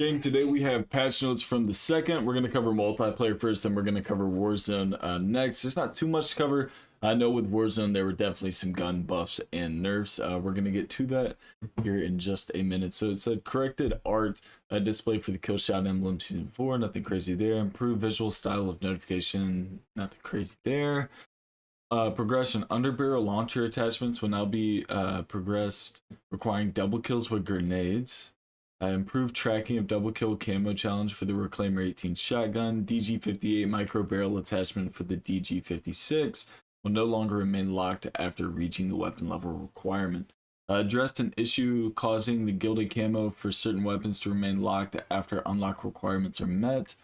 Gang, today we have patch notes from the second. We're going to cover multiplayer first, then we're going to cover Warzone next. There's not too much to cover. I know with Warzone there were definitely some gun buffs and nerfs. We're going to get to that here in just a minute. So it said corrected art display for the kill shot emblem season 4. Nothing crazy there. Improved visual style of notification. Nothing crazy there. Progression. Underbarrel launcher attachments will now be progressed, requiring double kills with grenades. Improved tracking of double kill camo challenge for the Reclaimer 18 shotgun. DG58 micro barrel attachment for the DG56 will no longer remain locked after reaching the weapon level requirement. Addressed an issue causing the gilded camo for certain weapons to remain locked after unlock requirements are met.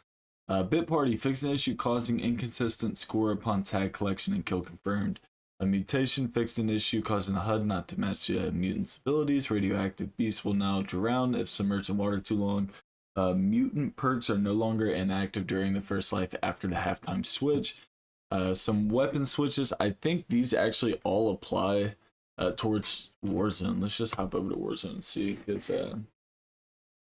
Bit Party fixed an issue causing inconsistent score upon tag collection and kill confirmed. A mutation fixed an issue causing the HUD not to match mutant's abilities. Radioactive beasts will now drown if submerged in water too long. Mutant perks are no longer inactive during the first life after the halftime switch. Some weapon switches. I think these actually all apply towards Warzone. Let's just hop over to Warzone and see, because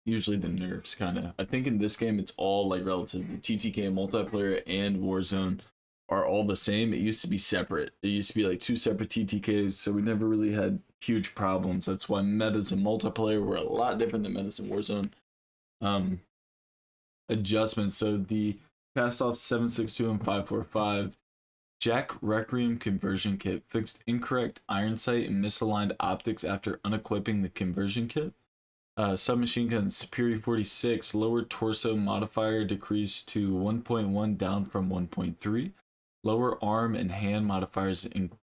usually the nerfs kind of, I think in this game it's all like relative to TTK multiplayer and Warzone are all the same. It used to be separate. It used to be like two separate TTKs, so we never really had huge problems. That's why metas in multiplayer were a lot different than metas in Warzone. Adjustments. So the cast off 762 and 545 Jack Requiem conversion kit fixed incorrect iron sight and misaligned optics after unequipping the conversion kit. Submachine gun Superior 46 lower torso modifier decreased to 1.1 down from 1.3. Lower arm and hand modifiers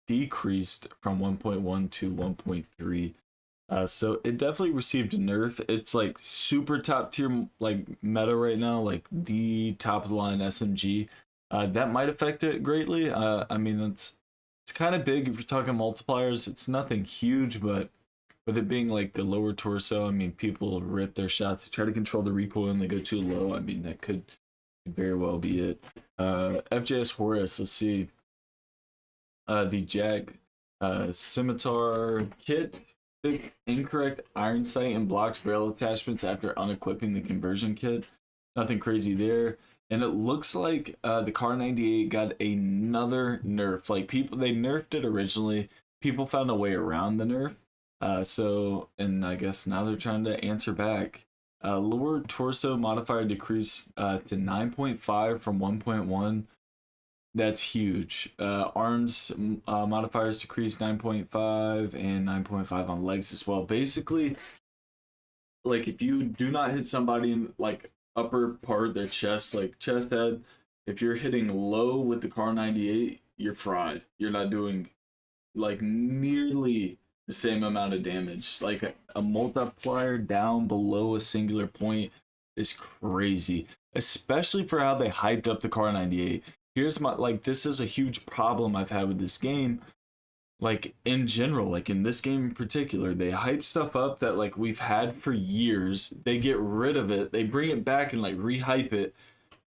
decreased from 1.1 to 1.3. So it definitely received a nerf. It's like super top tier like meta right now, like the top of the line SMG. That might affect it greatly. I mean, it's kind of big if you're talking multipliers. It's nothing huge, but with it being like the lower torso, I mean, people rip their shots to try to control the recoil and they go too low. I mean, that could very well be it. FJS Horus, let's see. The Jack Scimitar kit fixed incorrect iron sight and blocked barrel attachments after unequipping the conversion kit. Nothing crazy there. And it looks like the KAR98 got another nerf. Like they nerfed it originally. People found a way around the nerf. And I guess now they're trying to answer back. Lower torso modifier decreased to 9.5 from 1.1. That's huge. Arms modifiers decreased 9.5 and 9.5 on legs as well. Basically, like if you do not hit somebody in like upper part of their chest, like chest head, if you're hitting low with the KAR98, you're fried. You're not doing like nearly the same amount of damage. Like a multiplier down below a singular point is crazy, especially for how they hyped up the KAR98. Here's my, like, this is a huge problem I've had with this game, like in general, like in this game in particular. They hype stuff up that like we've had for years, they get rid of it, they bring it back and like rehype it,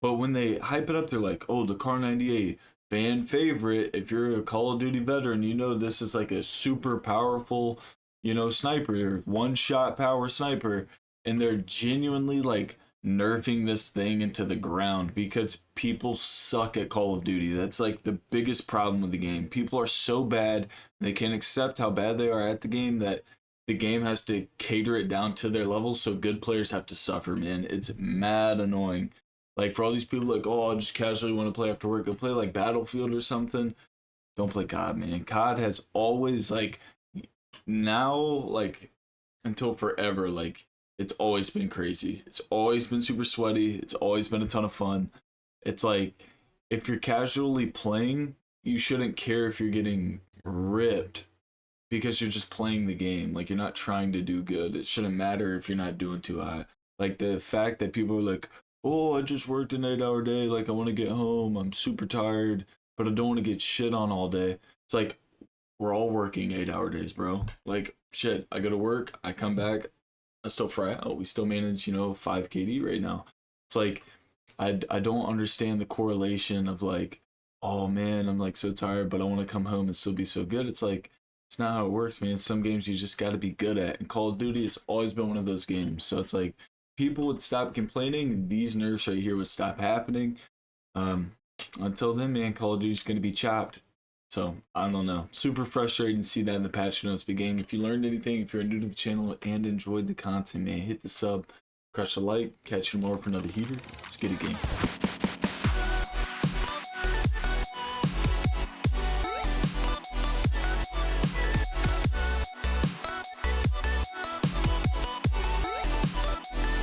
but when they hype it up, they're like, oh, the KAR98 fan favorite. If you're a Call of Duty veteran, you know this is like a super powerful, you know, sniper, one-shot power sniper, and they're genuinely like nerfing this thing into the ground because people suck at Call of Duty. That's like the biggest problem with the game. People are so bad, they can't accept how bad they are at the game that the game has to cater it down to their level, so good players have to suffer, man. It's mad annoying. Like for all these people like, oh, I just casually want to play after work, go play like Battlefield or something. Don't play COD, man. COD has always like, now, like until forever, like it's always been crazy. It's always been super sweaty. It's always been a ton of fun. It's like, if you're casually playing, you shouldn't care if you're getting ripped because you're just playing the game. Like you're not trying to do good. It shouldn't matter if you're not doing too high. Like the fact that people are like, oh, I just worked an 8-hour day, like I want to get home, I'm super tired, but I don't want to get shit on all day. It's like, we're all working 8-hour days, bro. Like, shit, I go to work, I come back, I still fry out. We still manage, you know, 5 KD right now. It's like, I don't understand the correlation of like, oh man, I'm like so tired, but I want to come home and still be so good. It's like, it's not how it works, man. Some games you just got to be good at, and Call of Duty has always been one of those games. So it's like, people would stop complaining, these nerfs right here would stop happening. Until then, man, Call of Duty's going to be chopped. So, I don't know. Super frustrating to see that in the patch notes. But gang, if you learned anything, if you're new to the channel and enjoyed the content, man, hit the sub, crush the like, catch you more for another heater. Let's get it, gang.